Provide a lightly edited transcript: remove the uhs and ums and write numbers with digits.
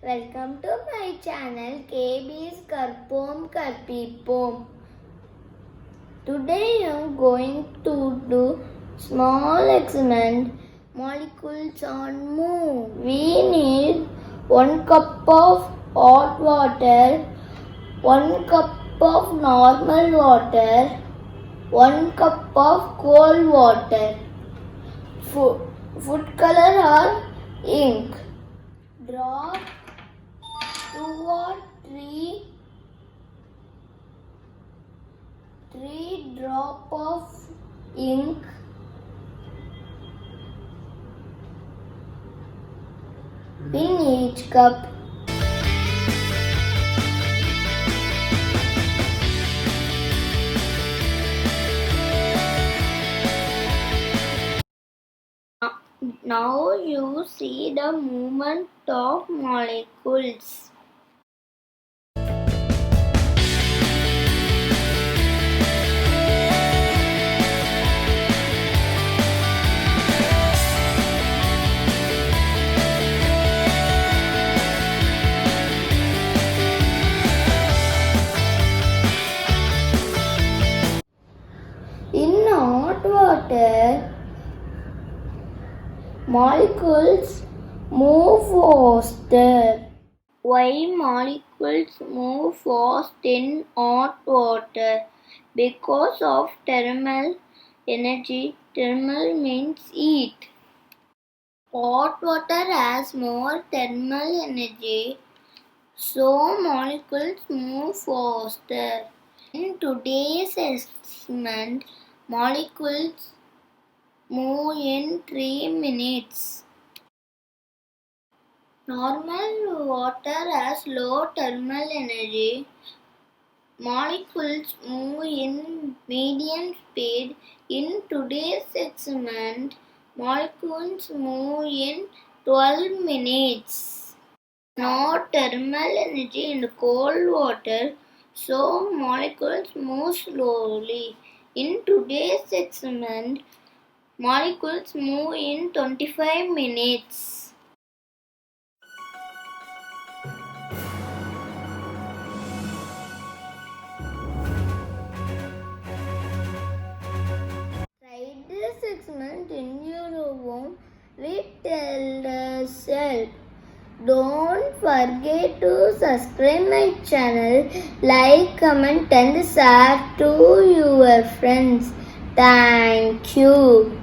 Welcome to my channel KB's Karpom Karpipom. Today I am going to do small experiment molecules on moon. We need 1 cup of hot water, 1 cup of normal water, 1 cup of cold water, food color or ink. Drop 2 or 3 drop of ink in each cup. Now you see the movement of molecules. In hot water, molecules move faster. Why molecules move fast in hot water? Because of thermal energy. Thermal means heat. Hot water has more thermal energy, so molecules move faster. In today's experiment, molecules move in 3 minutes. Normal water has low thermal energy. Molecules move in medium speed. In today's experiment, molecules move in 12 minutes. No thermal energy in cold water, so molecules move slowly. In today's experiment, molecules move in 25 minutes. Try this experiment in your home. Retell yourself. Don't forget to subscribe my channel, like, comment and share to your friends. Thank you.